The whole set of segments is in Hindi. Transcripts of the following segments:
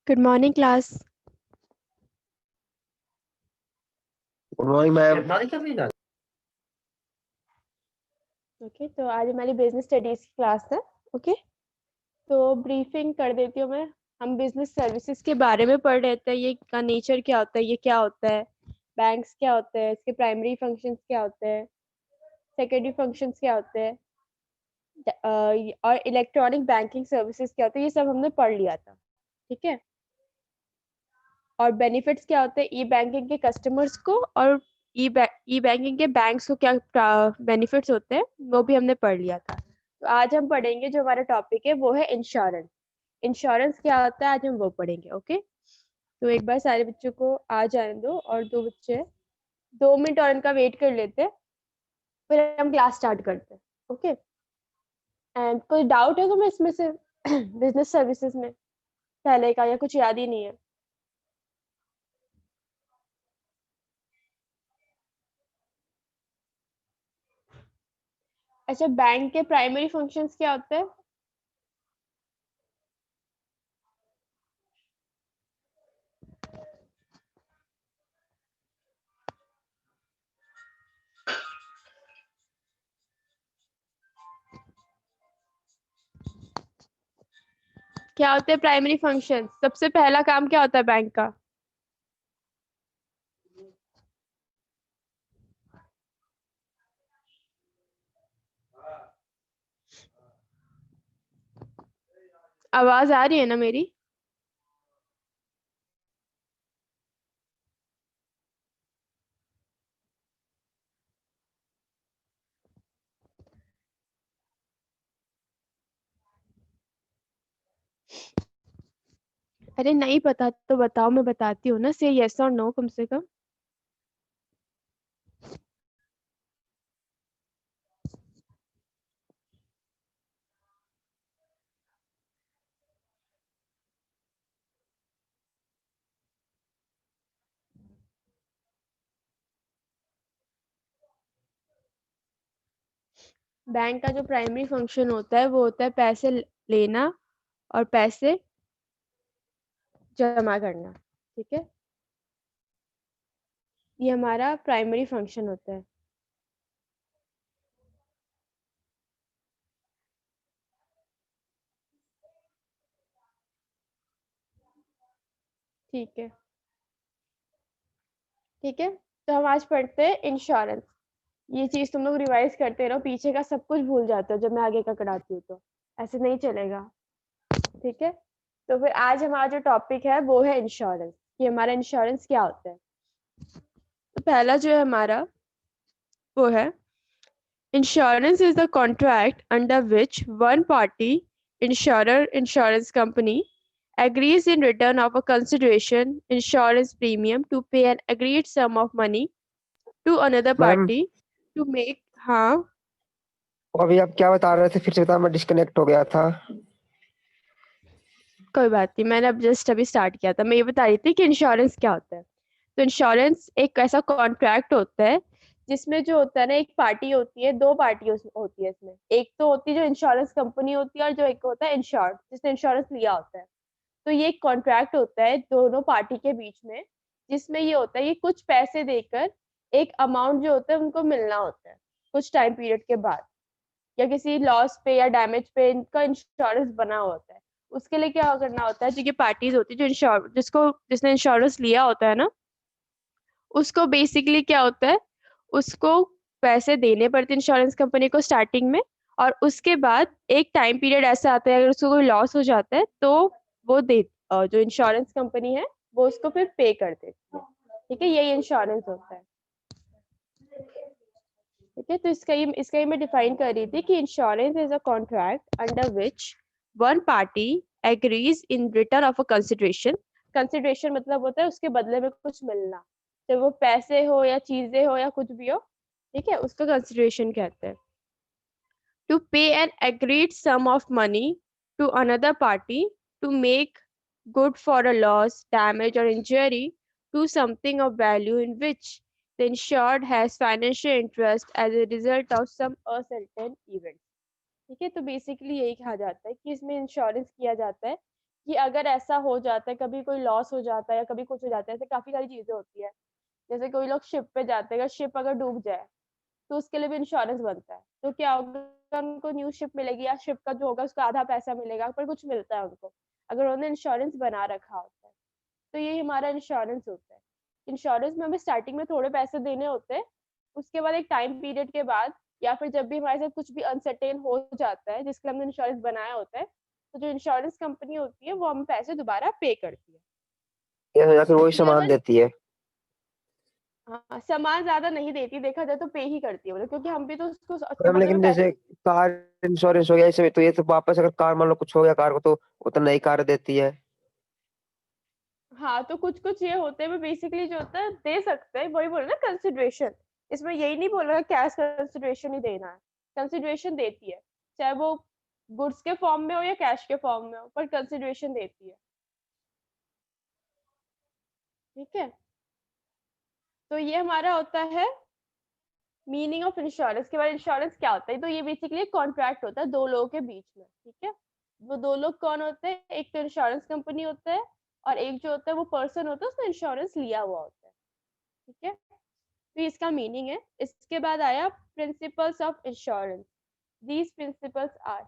Good morning class. Good morning ma'am. Okay, तो आज हमारी बिजनेस स्टडीज की क्लास है। ओके, तो ब्रीफिंग कर देती हूँ मैं। हम बिजनेस सर्विसेज के बारे में पढ़ रहे थे। ये का नेचर क्या होता है, ये क्या होता है, बैंक्स क्या होते हैं, इसके प्राइमरी फंक्शंस क्या होते हैं, सेकेंडरी फंक्शंस क्या होते हैं, और इलेक्ट्रॉनिक बैंकिंग सर्विसेज क्या होते हैं, ये सब हमने पढ़ लिया था। ठीक है, और बेनिफिट्स क्या होते हैं ई बैंकिंग के कस्टमर्स को, और ई बैंकिंग के बैंक्स को क्या बेनिफिट्स होते हैं, वो भी हमने पढ़ लिया था। तो आज हम पढ़ेंगे, जो हमारा टॉपिक है वो है इंश्योरेंस। इंश्योरेंस क्या होता है आज हम वो पढ़ेंगे। ओके, तो एक बार सारे बच्चों को आ जाने दो, और दो बच्चे 2 मिनट और इनका वेट कर लेते हैं, फिर हम क्लास स्टार्ट करते हैं। ओके, एंड कोई डाउट है तुम्हें इसमें से बिजनेस सर्विसेज में पहले का, या कुछ याद ही नहीं है? अच्छा, बैंक के प्राइमरी फंक्शंस क्या होते हैं? क्या होते हैं प्राइमरी फंक्शन? सबसे पहला काम क्या होता है बैंक का? आवाज आ रही है ना मेरी? अरे नहीं पता तो बताओ, मैं बताती हूँ ना। से यस और नो कम से कम। बैंक का जो प्राइमरी फंक्शन होता है वो होता है पैसे लेना और पैसे जमा करना। ठीक है, ये हमारा प्राइमरी फंक्शन होता है। ठीक है, ठीक है। तो हम आज पढ़ते हैं इंश्योरेंस। ये चीज तुम लोग रिवाइज करते रहो, पीछे का सब कुछ भूल जाते हो जब मैं आगे का कराती हूँ, तो ऐसे नहीं चलेगा। ठीक है, तो फिर आज हमारा जो टॉपिक है वो है इंश्योरेंस। कि हमारा इंश्योरेंस क्या होता है। तो पहला जो है हमारा वो है, insurance is the contract under which one party, insurer, insurance company, agrees in return of a consideration insurance premium to pay an agreed sum of money to another ma'am, party to make। हाँ, अभी आप क्या बता रहे थे? फिर से बता, मैं डिस्कनेक्ट हो गया था। कोई बात नहीं, मैंने अब जस्ट अभी स्टार्ट किया था। मैं ये बता रही थी कि इंश्योरेंस क्या होता है। तो इंश्योरेंस एक ऐसा कॉन्ट्रैक्ट होता है जिसमें जो होता है ना, एक पार्टी होती है, दो पार्टी होती है इसमें। एक तो होती है जो इंश्योरेंस कंपनी होती है, और जो एक होता है इंश्योर्ड, जिसने इंश्योरेंस लिया होता है। तो ये एक कॉन्ट्रैक्ट होता है दोनों पार्टी के बीच में, जिसमें ये होता है कि कुछ पैसे देकर एक अमाउंट जो होता है उनको मिलना होता है कुछ टाइम पीरियड के बाद, या किसी लॉस पे या डैमेज पे इनका इंश्योरेंस बना होता है। उसके लिए क्या करना होता है, जो ये पार्टीज होती है, जो जिसने इंश्योरेंस लिया होता है ना, उसको बेसिकली क्या होता है, उसको पैसे देने पड़ते हैं इंश्योरेंस कंपनी को स्टार्टिंग में। और उसके बाद एक टाइम पीरियड ऐसा आता है, अगर उसको कोई लॉस हो जाता है तो वो जो इंश्योरेंस कंपनी है वो उसको फिर पे कर देती है। ठीक है, यही इंश्योरेंस होता है। ठीक है, तो इसका ही मैं डिफाइन कर रही थी कि insurance is a contract under which one party agrees in return of a consideration. Consideration मतलब होता है उसके बदले में कुछ मिलना, चाहे वो पैसे हो या चीजें हो या कुछ भी हो। ठीक है, उसका कंसिडरेशन कहते हैं। To pay an agreed sum of money to another party to make good for a loss, damage, or injury to something of value in which the insured has financial interest as a result of some uncertain event। ठीक है, तो बेसिकली यही कहा जाता है कि इसमें इंश्योरेंस किया जाता है कि अगर ऐसा हो जाता है, कभी कोई लॉस हो जाता है या कभी कुछ हो जाता है, ऐसे काफी सारी चीजें होती है। जैसे कोई लोग शिप पे जाते हैं, अगर शिप अगर डूब जाए तो उसके लिए भी इंश्योरेंस बनता है। तो क्या होगा, उनको न्यू शिप मिलेगी या शिप का जो होगा उसका आधा पैसा मिलेगा, पर कुछ मिलता है उनको, अगर उन्होंने इंश्योरेंस बना रखा होता है। तो ये हमारा इंश्योरेंस होता है। इंश्योरेंस में हमें स्टार्टिंग में थोड़े पैसे देने होते हैं, उसके बाद एक टाइम पीरियड के बाद या फिर जब भी हमारे साथ कुछ भी अनसर्टेन हो जाता है जिसके लिए हमने इंश्योरेंस बनाया होता है, तो जो इंश्योरेंस कंपनी होती है वो हमें पैसे दोबारा पे करती है। या फिर वही ये सामान अगर देती है? हाँ, सामान ज्यादा नहीं देती, देखा जाए तो पे ही करती है वो लोग, क्योंकि हम भी तो उसको उसके मैम बदले में लेकिन पैसे। जैसे कार इंश्योरेंस हो गया इसमें, तो ये तो वापस अगर कार मान लो कुछ हो गया कार को, तो वो तो नई कार देती है। हाँ, तो कुछ कुछ ये होते हैं, बेसिकली जो होता है दे सकते हैं, वही बोल ना कंसिडरेशन। इसमें यही नहीं बोल रहा कैश कंसिडरेशन ही देना है, कंसिडरेशन देती है, चाहे वो गुड्स के फॉर्म में हो या कैश के फॉर्म में हो, पर कंसिडरेशन देती है। ठीक है, तो ये हमारा होता है मीनिंग ऑफ इंश्योरेंस के बाद। इंश्योरेंस क्या होता है, तो ये बेसिकली एक कॉन्ट्रैक्ट होता है दो लोगों के बीच में। ठीक है, वो दो लोग कौन होते हैं, एक तो इंश्योरेंस कंपनी होता है और एक जो होता है वो पर्सन होता है, उसने इंश्योरेंस लिया हुआ होता है। ठीक है, तो इसका मीनिंग है। इसके बाद आया principles of insurance. These principles are,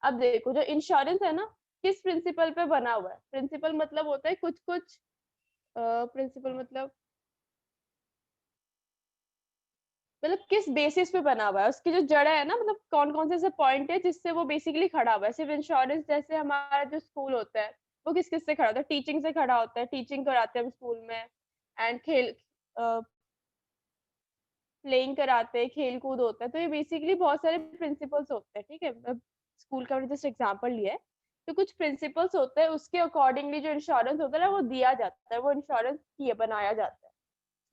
अब देखो जो इंश्योरेंस है ना, किस प्रिंसिपल पे बना हुआ है। प्रिंसिपल मतलब होता है कुछ कुछ, प्रिंसिपल मतलब किस बेसिस पे बना हुआ है, उसकी जो जड़ है ना, मतलब कौन कौन से ऐसे पॉइंट है जिससे वो बेसिकली खड़ा हुआ है। सिर्फ इंश्योरेंस, जैसे हमारा जो स्कूल होता है वो किस किस से खड़ा होता है, टीचिंग से खड़ा होता है, टीचिंग कराते हैं हम स्कूल में। एंड खेल, प्लेइंग कराते हैं, खेल कूद होता है। तो ये बेसिकली बहुत सारे प्रिंसिपल्स होते हैं। ठीक है, मतलब स्कूल का जस्ट एग्जांपल लिया है, तो कुछ प्रिंसिपल्स होते हैं, उसके अकॉर्डिंगली जो इंश्योरेंस होता है ना वो दिया जाता है, वो इंश्योरेंस किए बनाया जाता है।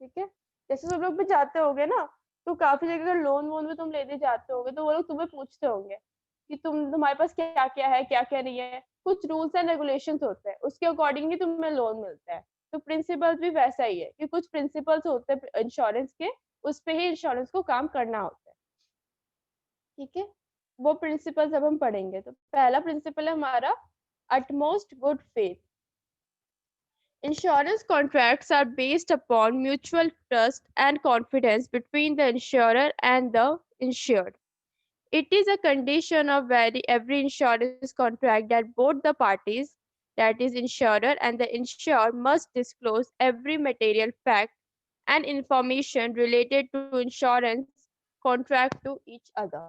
ठीक है, जैसे सब लोग भी जाते होंगे ना, तो काफी जगह अगर लोन वोन भी तुम लेने जाते होगे तो वो लोग तुम्हें पूछते होंगे कि तुम्हारे पास क्या क्या है, क्या क्या नहीं है। कुछ रूल्स एंड रेगुलेशंस होते हैं, उसके अकॉर्डिंग ही तुम्हें लोन मिलता है। तो प्रिंसिपल्स भी वैसा ही है कि कुछ प्रिंसिपल्स होते हैं इंश्योरेंस के, उस पे ही इंश्योरेंस को काम करना होता है। ठीक है, वो प्रिंसिपल्स अब हम पढ़ेंगे। तो पहला प्रिंसिपल है हमारा utmost good faith. Insurance contracts are based upon mutual trust and confidence between the insurer and the insured. It is a condition of every insurance contract that both the parties, that is, insurer and the insured, must disclose every material fact and information related to insurance contract to each other.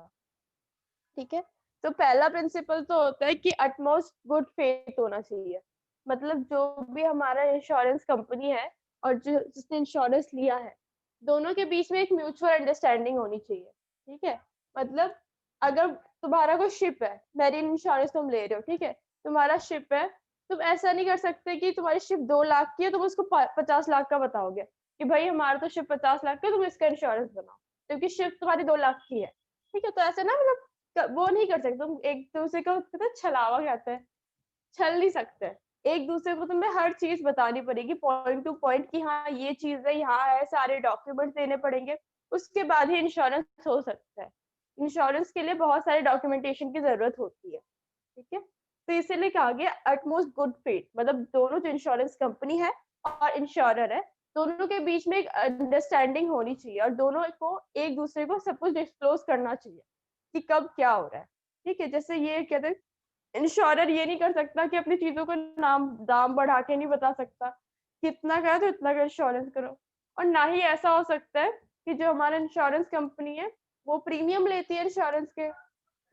ठीक है, तो पहला प्रिंसिपल तो होता है कि अटमोस्ट गुड फेथ होना चाहिए। मतलब जो भी हमारा इंश्योरेंस कंपनी है और जो जिसने इंश्योरेंस लिया है, दोनों के बीच में एक म्यूचुअल अंडरस्टैंडिंग होनी चाहिए। ठीक है, मतलब अगर तुम्हारा कोई शिप है, मैरीन इंश्योरेंस तुम ले रहे हो, ठीक है, तुम्हारा शिप है, तुम ऐसा नहीं कर सकते कि तुम्हारी शिप 2 लाख की है, तुम उसको 50 लाख का बताओगे कि भाई हमारा तो शिप 50 लाख का, तुम इसका इंश्योरेंस बनाओ, क्योंकि शिप तुम्हारी 2 लाख की है। ठीक है, तो ऐसे ना, मतलब वो नहीं कर सकते तुम एक दूसरे को, पता है छलावा कहते हैं, छल नहीं सकते। एक दूसरे को तुम्हें हर चीज बतानी पड़ेगी पॉइंट टू पॉइंट कि हाँ ये चीज है, यहाँ है, सारे डॉक्यूमेंट देने पड़ेंगे, उसके बाद ही इंश्योरेंस हो सकता है। इंश्योरेंस के लिए बहुत सारे डॉक्यूमेंटेशन की जरूरत होती है। ठीक है, तो इसीलिए कहा गया अटमोस्ट गुड फेथ, मतलब दोनों जो इंश्योरेंस कंपनी है और इंश्योरर है, दोनों के बीच में एक अंडरस्टैंडिंग होनी चाहिए और दोनों को एक दूसरे को सब कुछ डिस्क्लोज करना चाहिए कि कब क्या हो रहा है। ठीक है, जैसे ये कहते हैं इंश्योरर ये नहीं कर सकता कि अपनी चीजों का नाम दाम बढ़ा के नहीं बता सकता, कितना का है तो इतना का इंश्योरेंस करो। और ना ही ऐसा हो सकता है कि जो हमारा इंश्योरेंस कंपनी है वो प्रीमियम लेती है इंश्योरेंस के,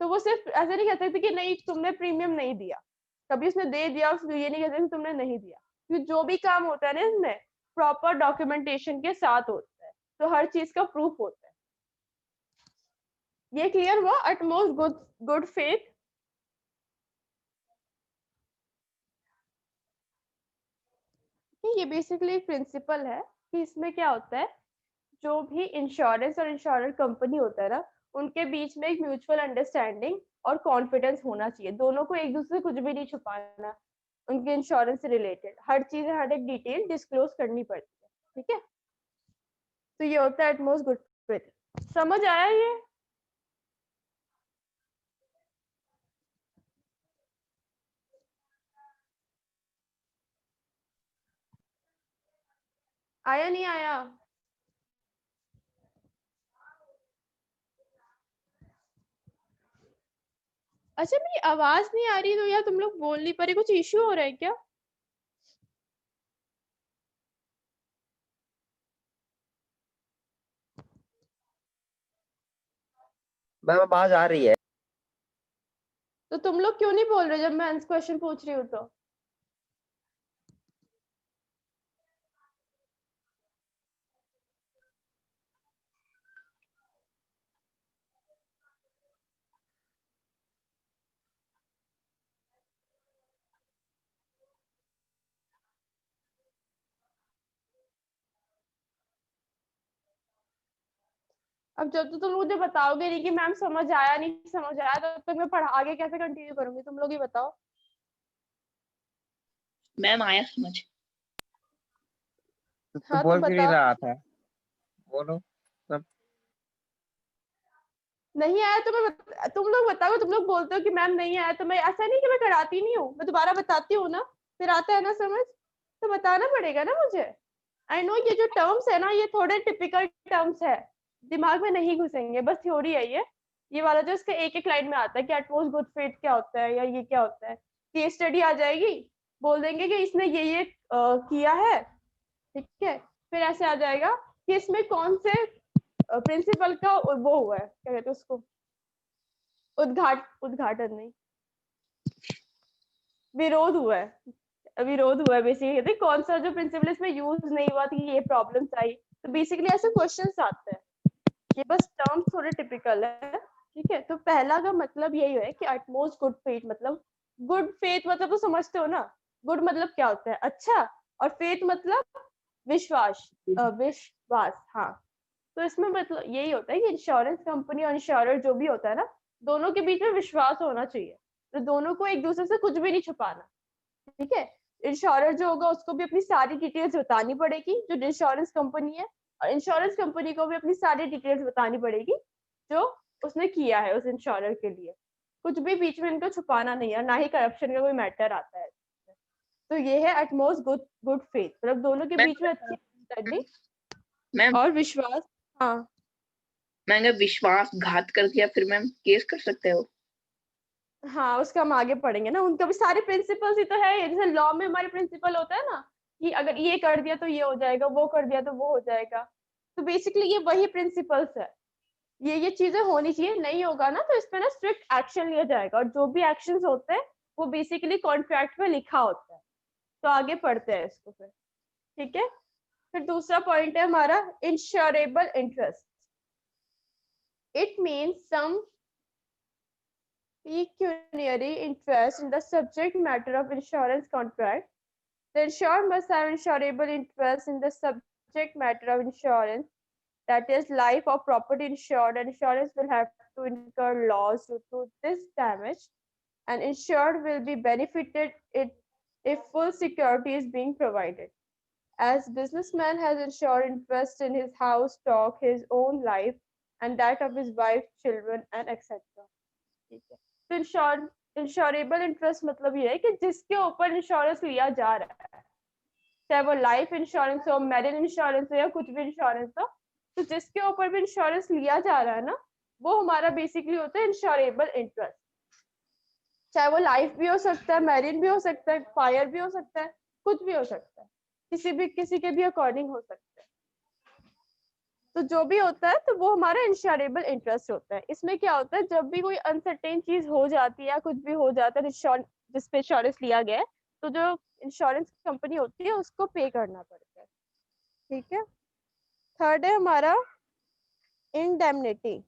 तो वो सिर्फ ऐसे नहीं कह सकती कि नहीं तुमने प्रीमियम नहीं दिया, कभी उसने दे दिया, उसने ये नहीं कह सकती तुमने नहीं दिया, क्योंकि जो भी काम होता है ना इसमें प्रॉपर डॉक्यूमेंटेशन के साथ होता है, तो हर चीज का प्रूफ होता है। ये क्लियर हुआ अटमोस्ट गुड गुड फेथ। ये बेसिकली एक प्रिंसिपल है कि इसमें क्या होता है, जो भी इंश्योरेंस और इंश्योरेंस कंपनी होता है ना, उनके बीच में एक म्यूचुअल अंडरस्टैंडिंग और कॉन्फिडेंस होना चाहिए, दोनों को एक दूसरे से कुछ भी नहीं छुपाना, उनके इंश्योरेंस से रिलेटेड हर चीज, हर एक डिटेल डिस्क्लोज करनी पड़ती है। ठीक है, तो ये होता है एटमोस्ट गुड फेथ। समझ आया ये? आया नहीं आया? अच्छा मेरी आवाज नहीं आ रही तो यार तुम लोग बोल नहीं पा रहे, कुछ इश्यू हो रहा है क्या? मैम आवाज आ रही है। तो तुम लोग क्यों नहीं बोल रहे जब मैं आंसर क्वेश्चन पूछ रही हूँ तो? अब जब तो तुम मुझे बताओगे नहीं कि मैम समझ आया नहीं समझ आया, तब तक मैं पढ़ा आगे कैसे कंटिन्यू करूंगी? तुम लोग ही बताओ। मैम आया समझ। तो हाँ तो बोल क्यों नहीं बताओ। रहा था? बोलो सब। नहीं आया तो तुम लोग बताओ। तुम लोग बोलते हो कि मैम नहीं आया, तो मैं ऐसा नहीं कि मैं कराती नहीं हूँ, मैं दोबारा बताती हूँ ना। फिर आता है ना समझ, तो बताना पड़ेगा ना मुझे। आई नो ये जो टर्म्स है ना, ये थोड़े टिपिकल टर्म्स है, दिमाग में नहीं घुसेंगे, बस थ्योरी है ये वाला जो इसके एक एक लाइन में आता है कि एटमोस्ट गुड फेट क्या होता है या ये क्या होता है। केस स्टडी आ जाएगी, बोल देंगे कि इसने ये किया है, ठीक है। फिर ऐसे आ जाएगा कि इसमें कौन से प्रिंसिपल का वो हुआ है, क्या कहते हैं उसको, उद्घाटन नहीं, विरोध हुआ है। विरोध हुआ है बेसिकली, कहते हैं कौन सा जो प्रिंसिपल इसमें यूज नहीं हुआ था कि ये प्रॉब्लम्स आई। तो बेसिकली ऐसे क्वेश्चंस आते हैं। ये बस टर्म्स थोड़े टिपिकल है, ठीक है। तो पहला का मतलब यही है कि एटमोस्ट गुड फेथ, मतलब गुड फेथ मतलब तो समझते हो ना। गुड मतलब क्या होता है, अच्छा, और फेथ मतलब विश्वास, विश्वास, हाँ। तो इसमें मतलब यही होता है कि इंश्योरेंस कंपनी और इंश्योरर जो भी होता है ना, दोनों के बीच में विश्वास होना चाहिए। तो दोनों को एक दूसरे से कुछ भी नहीं छुपाना, ठीक है। इंश्योरर जो होगा उसको भी अपनी सारी डिटेल्स बतानी पड़ेगी जो इंश्योरेंस कंपनी है, और इंश्योरेंस कंपनी को भी अपनी सारी डिटेल्स बतानी पड़ेगी जो उसने किया है उस इंश्योरर के लिए। कुछ भी बीच में इनको छुपाना नहीं है, ना ही करप्शन का कोई मैटर आता है। तो ये है एटमोस्ट गुड गुड फेथ, मतलब दोनों के मैम बीच में अच्छी अंडरस्टैंडिंग मैम और विश्वास। हाँ मैं अगर विश्वासघात कर दिया फिर मैम केस कर सकते हो? हाँ, उसका हम आगे पढ़ेंगे ना, उनका भी सारे प्रिंसिपल्स ही तो है। जैसे लॉ में हमारे प्रिंसिपल होता है ना कि अगर ये कर दिया तो ये हो जाएगा, वो कर दिया तो वो हो जाएगा। तो बेसिकली ये वही प्रिंसिपल्स है। ये चीजें होनी चाहिए, नहीं होगा ना तो इस पे ना स्ट्रिक्ट एक्शन लिया जाएगा, और जो भी एक्शंस होते हैं वो बेसिकली कॉन्ट्रैक्ट में लिखा होता है। तो आगे पढ़ते हैं इसको फिर, ठीक है। फिर दूसरा पॉइंट है हमारा insurable interest. It means some pecuniary interest in the subject matter of insurance contract. The insured must have insurable interest in the subject matter of insurance, that is, life or property insured, and insurance will have to incur loss due to this damage, and insured will be benefited if full security is being provided. As businessman has insured interest in his house, stock, his own life, and that of his wife, children, and etc. ठीक है। तो इंश्योरेबल इंटरेस्ट मतलब ये है कि जिसके ऊपर इंश्योरेंस लिया जा रहा है, चाहे वो लाइफ इंश्योरेंस हो, मेरिन इंश्योरेंस हो, या कुछ भी इंश्योरेंस हो, तो जिसके ऊपर भी इंश्योरेंस लिया जा रहा है ना, वो हमारा बेसिकली होता है इंश्योरेबल इंटरेस्ट। चाहे वो लाइफ भी हो सकता है, मेरिन भी हो सकता है, फायर भी हो सकता है, कुछ भी हो सकता है, किसी के भी अकॉर्डिंग हो सकता है। तो जो भी होता है तो वो हमारा इंश्योरेबल इंटरेस्ट होता है। इसमें क्या होता है, जब भी कोई अनसर्टेन चीज हो जाती है या कुछ भी हो जाता है जिस पे इंश्योरेंस लिया गया है, तो जो इंश्योरेंस कंपनी होती है उसको पे करना पड़ता है, ठीक है। थर्ड है हमारा indemnity.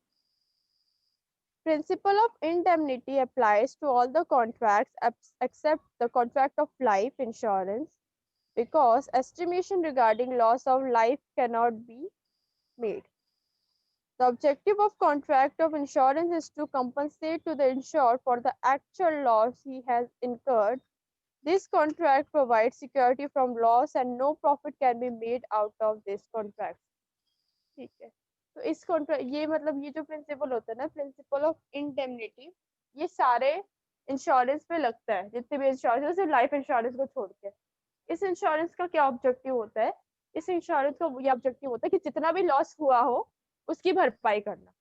Principle of indemnity applies to all the contracts except the contract of life insurance, because estimation regarding loss of life cannot be made. The objective of contract of insurance is to compensate to the insured for the actual loss he has incurred. This contract provides security from loss and no profit can be made out of this contract. ठीक है। तो इस कॉन्ट्रैक्ट, ये मतलब ये जो प्रिंसिपल होता है ना, प्रिंसिपल ऑफ इंडेमनिटी, ये सारे इंश्योरेंस पे लगता है, जितने भी इंश्योरेंस है सिर्फ लाइफ इंश्योरेंस को छोड़ के। इस इंश्योरेंस का क्या ऑब्जेक्टिव होता है, इस इंश्योरेंस का ये ऑब्जेक्टिव होता है कि जितना भी लॉस हुआ हो उसकी भरपाई करना,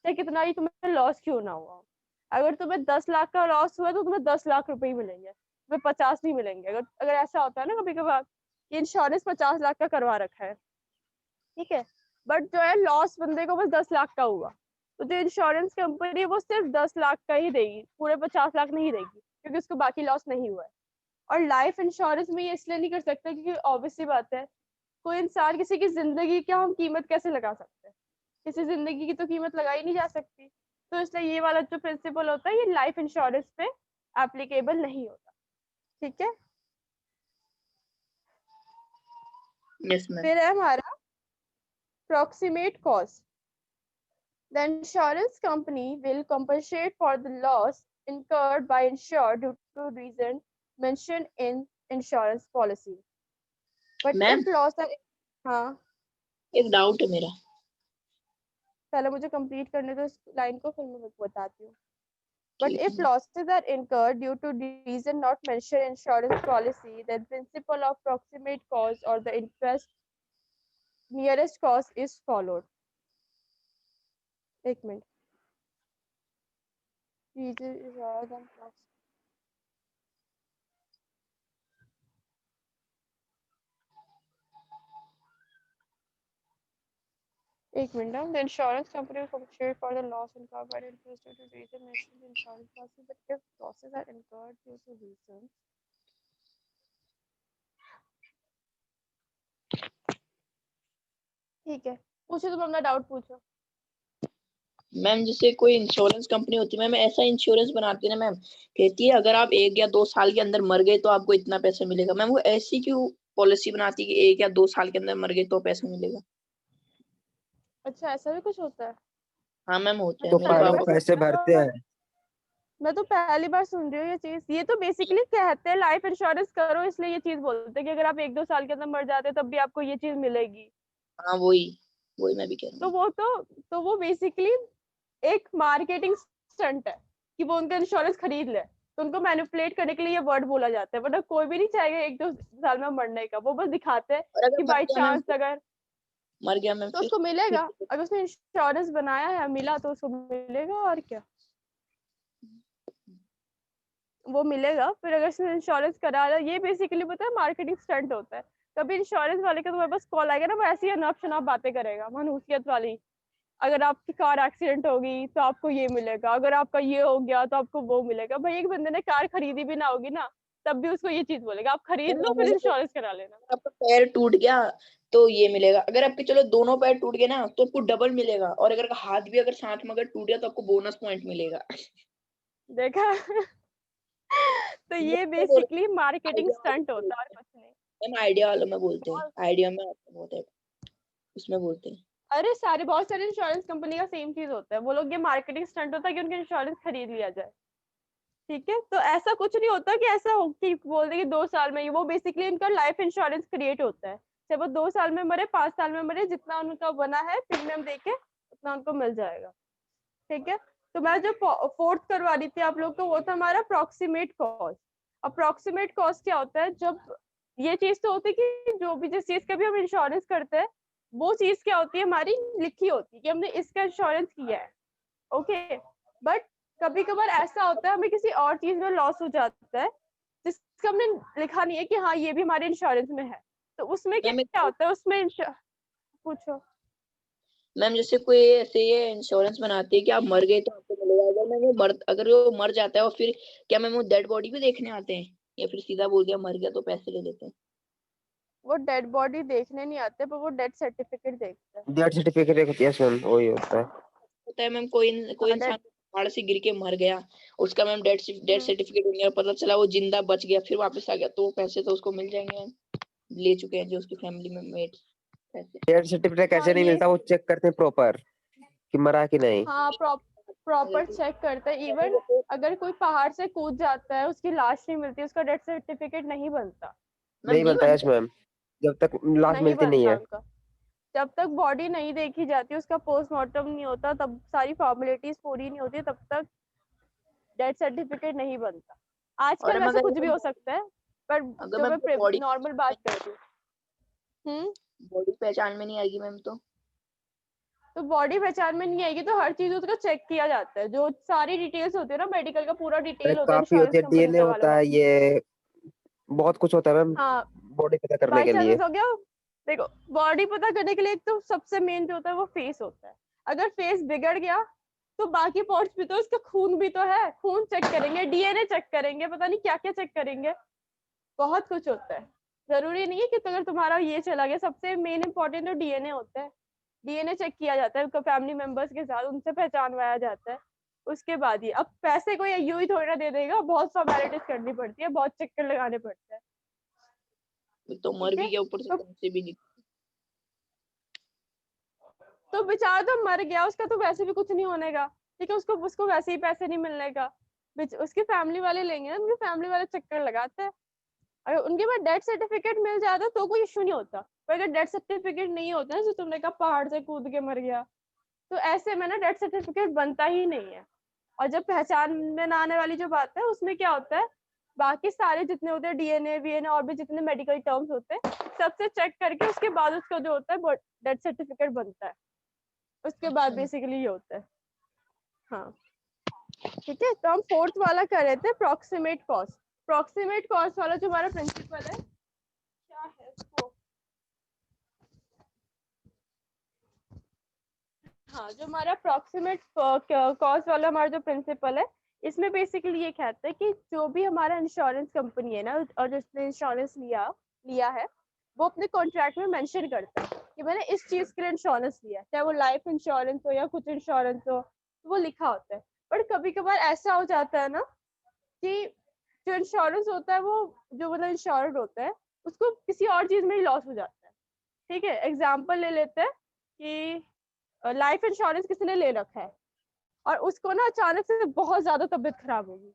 चाहे कितना ही तुम्हें लॉस क्यों ना हुआ हो। अगर तुम्हें 10 लाख का लॉस हुआ तो तुम्हें 10 लाख रुपए ही मिलेंगे, तुम्हें 50 नहीं मिलेंगे। अगर अगर ऐसा होता है ना कभी कभार, इंश्योरेंस 50 लाख का करवा रखा है, ठीक है, बट जो है लॉस बंदे को बस 10 लाख का हुआ, तो जो इंश्योरेंस कंपनी है वो सिर्फ 10 लाख का ही देगी, पूरे 50 लाख नहीं देगी, क्योंकि उसको बाकी लॉस नहीं हुआ है। और लाइफ इंश्योरेंस में ये इसलिए नहीं कर सकते क्योंकि ऑब्वियसली बात है, कोई इंसान किसी की जिंदगी की हम कीमत कैसे लगा सकते हैं, किसी जिंदगी की तो कीमत लगाई नहीं जा सकती। तो इसलिए ये वाला जो प्रिंसिपल होता है ये लाइफ इंश्योरेंस पे एप्लीकेबल नहीं होता, ठीक है। Yes ma'am. फिर है हमारा proximate cost. The insurance company will compensate for the loss incurred by insured due to reason mentioned in insurance policy. But ma'am if loss are, हाँ एक डाउट है मेरा। पहले मुझे कंप्लीट करने दो इस लाइन को, फिर मैं बताती हूँ। But ठीक if है। losses are incurred due to reason not mentioned in insurance policy, then principle of proximate cause or the interest nearest cause is followed. एक minute, reason is rather than proximate. एक मिनट ना, the insurance company will compensate for the loss incurred by the interest due to reason mentioned in insurance policy, but if losses are incurred due to reasons, ठीक है, पूछो तुम अपना डाउट पूछो। मैम जैसे कोई इंश्योरेंस कंपनी होती है मैम, ऐसा इंश्योरेंस बनाती है ना मैम, कहती है अगर आप 1 या 2 साल के अंदर मर गए तो आपको इतना पैसा मिलेगा। मैम वो ऐसी क्यों पॉलिसी बनाती है कि 1 या 2 साल के अंदर मर गए तो पैसा मिलेगा? अच्छा ऐसा भी कुछ होता है? हाँ मैम होता है, तो मेरे पहले पापा को। पैसे भरते हैं। मैं तो पहली बार सुन रही हूँ ये चीज। ये तो बेसिकली कहते हैं लाइफ इंश्योरेंस करो इसलिए ये चीज बोलते हैं कि अगर आप 1-2 साल के अंदर मर जाते हैं तब भी आपको ये चीज मिलेगी। हाँ वही वही मैं भी कह रहा तो हूँ। वो तो वो बेसिकली एक मार्केटिंग स्टंट है कि वो उनका इंश्योरेंस खरीद ले, तो उनको मैनिपुलेट करने के लिए ये वर्ड बोला जाता है, वरना कोई भी नहीं चाहेगा 1-2 साल में मरने का। वो बस दिखाते हैं और अगर कि बाई चांस अगर मर गया मैम तो फिर? उसको मिलेगा, अगर उसने इंश्योरेंस बनाया है मिला तो उसको मिलेगा, और क्या वो मिलेगा। फिर अगर उसने इंश्योरेंस करा लिया, ये बेसिकली पता है मार्केटिंग स्टंट होता है। कभी इंश्योरेंस वाले का तुम्हारे पास कॉल आएगा ना, वो ऐसी अनाप शनाप बातें करेगा मनहूसियत वाली, अगर आपकी कार एक्सीडेंट होगी तो आपको ये मिलेगा, अगर आपका ये हो गया तो आपको वो मिलेगा। भाई एक बंदे ने कार खरीदी भी ना होगी ना, तब भी उसको ये चीज बोलेगा आप खरीद लो फिर इंश्योरेंस करा लेना। आपका पैर टूट गया तो ये मिलेगा, अगर आपके चलो दोनों पैर टूट गए ना तो आपको डबल मिलेगा, और अगर हाथ भी अगर साथ में अगर टूट गया तो आपको बोनस पॉइंट मिलेगा। देखा तो ये मैं बोल बेसिकली मार्केटिंग आइडिया वालों स्टंट में होता है और बोलते हैं। कुछ नहीं। मैम आइडिया वालों में बोलते हैं, बहुत आइडिया में आपको बहुत है, उसमें बोलते हैं। अरे सारे बहुत सारे इंश्योरेंस कंपनी का सेम चीज होता है, वो लोग ये मार्केटिंग स्टंट होता है कि उनका इंश्योरेंस खरीद लिया जाए, ठीक है। तो ऐसा कुछ नहीं होता कि ऐसा हो कि बोल दे कि 2 साल में ही, वो बेसिकली उनका लाइफ इंश्योरेंस क्रिएट होता है। चाहे वो 2 साल में मरे 5 साल में मरे, जितना उनका बना है प्रीमियम देके उतना उनको मिल जाएगा, ठीक है। तो मैं जो फोर्थ करवा रही थी आप लोग को वो था हमारा अप्रोक्सीमेट कॉस्ट। अप्रोक्सीमेट कॉस्ट क्या होता है, जब ये चीज तो होती है कि जो भी जिस चीज का भी हम इंश्योरेंस करते हैं वो चीज क्या होती है हमारी लिखी होती है कि हमने इसका इंश्योरेंस किया है, ओके। बट कभी कभार ऐसा होता है हमें किसी और चीज में लॉस हो जाता है जिसका हमने लिखा नहीं है कि हाँ ये भी हमारे इंश्योरेंस में है, तो उसमें क्या मैम क्या होता है उसमें पूछो। मैम जैसे कोई ऐसे ये इंश्योरेंस बनाती है कि आप मर गए तो आपको मिलेगा, अगर वो मर जाता है और फिर क्या मैम वो डेड बॉडी भी देखने आते हैं, या फिर सीधा बोल दिया मर गया तो पैसे ले लेते हैं? वो डेड बॉडी देखने नहीं आते पर वो डेथ सर्टिफिकेट देखते हैं। डेथ सर्टिफिकेट एक होती है मैम, वही होता है। होता है मैम, कोई हाँ इंसान डेथ पहाड़ से गिर के मर गया, उसका मैम डेथ सर्टिफिकेट हो गया, पता चला वो जिंदा बच गया फिर वापस आ गया, तो वो पैसे तो उसको मिल जाएंगे मैम, ले चुके हैं जो उसकी फैमिली में मेट पैसे। डेथ सर्टिफिकेट हाँ कैसे नहीं ये मिलता, वो चेक करते हैं प्रॉपर कि मरा कि नहीं। हाँ प्रॉपर चेक करते हैं। इवन अगर कोई पहाड़ से कूद जाता है उसकी लाश नहीं मिलती, उसका डेथ सर्टिफिकेट नहीं बनता, मैम नहीं नहीं बनता है बनता? मैम, जब तक लाश नहीं मिलती नहीं बनता है। उनका। जब तक बॉडी नहीं देखी जाती, उसका पोस्टमार्टम नहीं होता, तब सारी फॉर्मेलिटीज पूरी नहीं होती, तब तक डेथ सर्टिफिकेट नहीं बनता। और आजकल मैम वैसे कुछ भी हो सकता है, पर अगर जो मैम मैं बॉडी नॉर्मल बात कर रही हूँ। बॉडी पहचान में नहीं आएगी मैम तो बॉडी पहचान में नहीं आएगी तो हर चीज उसका चेक किया जाता है, जो सारी डिटेल्स होती है ना, मेडिकल का पूरा अरे डिटेल होता है काफी होती इंश्योरेंस है, कंपनी डीएनए के हवाले होता है, होता है। ये बहुत कुछ होता है मैम हाँ, बॉडी पता करने बाई के लिए। चांसेस हो गया। देखो, बॉडी पता करने के लिए एक तो सबसे मेन जो होता है वो फेस होता है। अगर फेस बिगड़ गया तो बाकी पार्ट्स भी तो, इसका खून भी तो है, खून चेक करेंगे, डीएनए चेक करेंगे, पता नहीं क्या क्या चेक करेंगे, बहुत कुछ होता है। जरूरी नहीं है कि तो अगर तुम्हारा ये चला गया, सबसे मेन इंपॉर्टेंट तो डीएनए होता है। डीएनए चेक किया जाता है फैमिली मेंबर्स के साथ, उनसे पहचानवाया जाता है। उसके बाद ही, अब पैसे कोई यूं ही थोड़ा दे देगा, बहुत फॉर्मेलिटीज करनी पड़ती है, बहुत चक्कर लगाने पड़ते हैं। तो मर ठीक है, भी गया ऊपर से तो पैसे भी नहीं। बेचारा तो मर गया, उसका तो वैसे भी कुछ नहीं होने का। ठीक है, उसको उसको वैसे ही पैसे नहीं मिलने का, उसकी फैमिली वाले लेंगे ना, उनकी फैमिली वाले चक्कर लगाते हैं। अगर उनके पास डेथ सर्टिफिकेट मिल जाता तो कोई इशू नहीं होता, पर अगर डेथ सर्टिफिकेट नहीं होता ना, जो तुमने कहा पहाड़ से कूद के मर गया, तो ऐसे में ना डेथ सर्टिफिकेट बनता ही नहीं है। और जब पहचान में ना आने वाली जो बात है, उसमें क्या होता है, बाकी सारे जितने होते हैं डीएनए वीएनए और भी जितने मेडिकल टर्म्स होते हैं, सबसे चेक करके उसके बाद उसका जो होता है डेथ सर्टिफिकेट बनता है। उसके बाद बेसिकली ये होता है। हाँ, ठीक है, तो हम फोर्थ वाला कर रहे थे, प्रॉक्सिमेट कॉस्ट। प्रॉक्सिमेट कॉस्ट वाला जो हमारा प्रिंसिपल है, क्या है उसको, हाँ, जो हमारा अप्रोक्सीमेट कॉस्ट वाला हमारा जो प्रिंसिपल है, इसमें बेसिकली ये कहता है कि जो भी हमारा इंश्योरेंस कंपनी है ना, और जिसने इंश्योरेंस लिया है, वो अपने कॉन्ट्रैक्ट में मेंशन करता है कि मैंने इस चीज के लिए इंश्योरेंस लिया है, चाहे वो लाइफ इंश्योरेंस हो या कुछ इंश्योरेंस हो, तो वो लिखा होता है। बट कभी कभार ऐसा हो जाता है ना कि जो इंश्योरेंस होता है, वो जो मतलब इंश्योर्ड होता है, उसको किसी और चीज में ही लॉस हो जाता है। ठीक है, एग्जाम्पल ले लेते हैं कि लाइफ इंश्योरेंस किसी ने ले रखा है और उसको ना अचानक से बहुत ज्यादा तबीयत खराब होगी,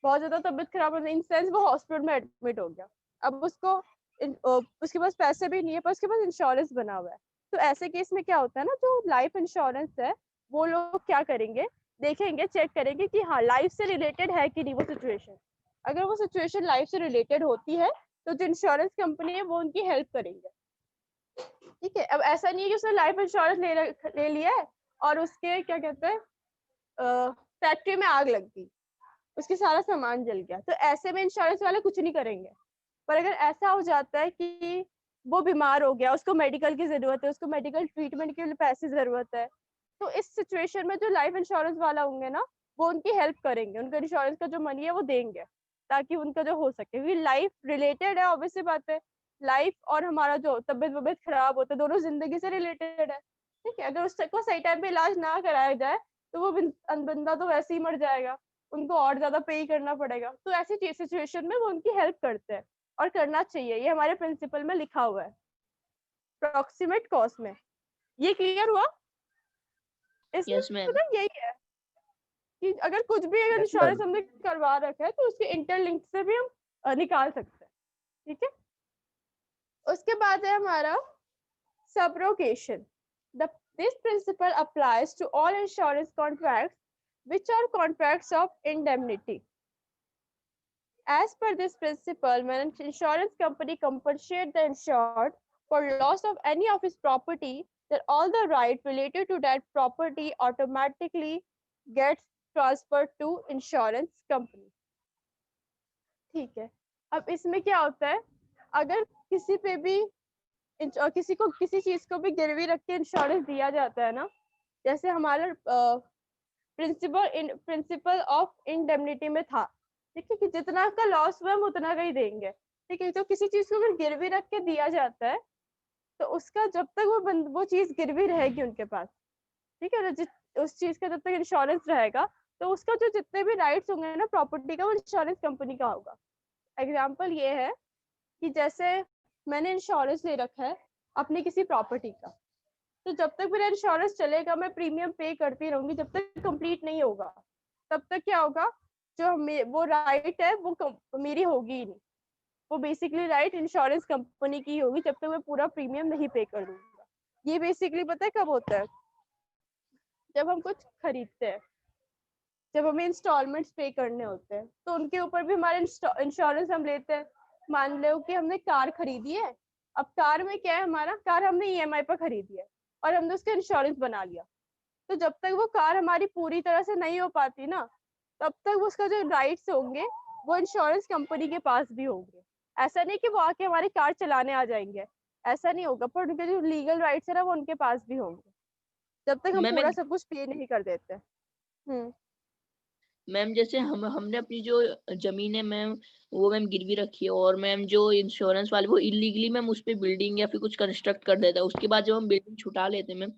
बहुत ज्यादा तबीयत खराब होने इन सेंस वो हॉस्पिटल में एडमिट हो गया। अब उसको उसके पास पैसे भी नहीं है, पर उसके पास इंश्योरेंस बना हुआ है। तो ऐसे केस में क्या होता है ना, जो लाइफ इंश्योरेंस है, वो लोग क्या करेंगे, देखेंगे, चेक करेंगे कि हाँ लाइफ से रिलेटेड है कि नहीं वो सिचुएशन। अगर वो सिचुएशन लाइफ से रिलेटेड होती है, तो जो इंश्योरेंस कंपनी है वो उनकी हेल्प करेंगे। ठीक है, अब ऐसा नहीं है कि उसने लाइफ इंश्योरेंस ले लिया है और उसके क्या कहते हैं, फैक्ट्री में आग लग गई, उसके सारा सामान जल गया, तो ऐसे में इंश्योरेंस वाले कुछ नहीं करेंगे। पर अगर ऐसा हो जाता है कि वो बीमार हो गया, उसको मेडिकल की जरूरत है, उसको मेडिकल ट्रीटमेंट के लिए पैसे जरूरत है, तो इस सिचुएशन में जो लाइफ इंश्योरेंस वाला होंगे ना, वो उनकी हेल्प करेंगे, उनका इंश्योरेंस का जो मनी है वो देंगे, ताकि उनका जो हो सके, क्योंकि लाइफ रिलेटेड है, ऑब्वियस बात है। लाइफ और हमारा जो तबीयत खराब होता है, दोनों जिंदगी से रिलेटेड है। ठीक है, अगर उसको सही टाइम पे इलाज ना कराया जाए, तो वो बंदा तो वैसे ही मर जाएगा, उनको और ज्यादा पे ही करना पड़ेगा। तो ऐसी सिचुएशन में वो उनकी हेल्प करते हैं, और करना चाहिए, ये हमारे प्रिंसिपल में लिखा हुआ है प्रॉक्सिमेट कॉस्ट में। ये क्लियर हुआ? इसमें यस मैम। पता यही है कि अगर कुछ भी अगर यस मैम। इंश्योरेंस हमने करवा रखा है, तो उसके इंटरलिंक से भी हम निकाल सकते हैं। ठीक है, उसके बाद है हमारा subrogation. This principle applies to all insurance contracts which are contracts of indemnity. As per this principle, when an insurance company compensates the insured for loss of any of his property, then all the rights related to that property automatically gets transferred to insurance company. ठीक है, अब इसमें क्या होता है, अगर किसी पे भी किसी को किसी चीज को भी गिरवी रख के इंश्योरेंस दिया जाता है ना, जैसे हमारा प्रिंसिपल ऑफ इंडेमनिटी में था, ठीक है, कि जितना का लॉस हुआ हम उतना का ही देंगे। ठीक है, तो किसी चीज को अगर गिरवी रख के दिया जाता है, तो उसका जब तक वो चीज गिरवी रहेगी उनके पास, ठीक है ना, उस चीज का जब तक इंश्योरेंस रहेगा, तो उसका जो जितने भी राइट्स होंगे ना प्रॉपर्टी का, वो इंश्योरेंस कंपनी का होगा। एग्जाम्पल ये है कि जैसे मैंने इंश्योरेंस ले रखा है अपनी किसी प्रॉपर्टी का, तो जब तक मेरा इंश्योरेंस चलेगा, मैं प्रीमियम पे करती रहूंगी, जब तक कंप्लीट नहीं होगा, तब तक क्या होगा, जो वो राइट है वो मेरी होगी ही नहीं, वो बेसिकली राइट इंश्योरेंस कंपनी की होगी, जब तक मैं पूरा प्रीमियम नहीं पे कर दूंगा। ये बेसिकली पता है कब होता है, जब हम कुछ खरीदते हैं, जब हमें इंस्टॉलमेंट्स पे करने होते हैं, तो उनके ऊपर भी हमारे इंश्योरेंस हम लेते हैं। मान लो कि हमने कार खरीदी है, अब कार में क्या है, हमारा कार हमने ईएमआई पर खरीदी है और हमने उसका इंश्योरेंस बना लिया, तो जब तक वो कार हमारी पूरी तरह से नहीं हो पाती ना, तब तक उसका जो राइट्स होंगे वो इंश्योरेंस कंपनी के पास भी होंगे। ऐसा नहीं कि वो आके हमारी कार चलाने आ जाएंगे, ऐसा नहीं होगा, पर उनके जो लीगल राइट्स है ना वो उनके पास भी होंगे, जब तक हम मैम पूरा सब कुछ पे नहीं कर देते। मैम जैसे हमने अपनी जो जमीन है मैम, वो मैम गिरवी रखी है, और मैम जो इंश्योरेंस वाले वो इलीगली मैम उस पे बिल्डिंग या फिर कुछ कंस्ट्रक्ट कर देता है। उसके बाद जब हम बिल्डिंग छुटा लेते हैं मैम,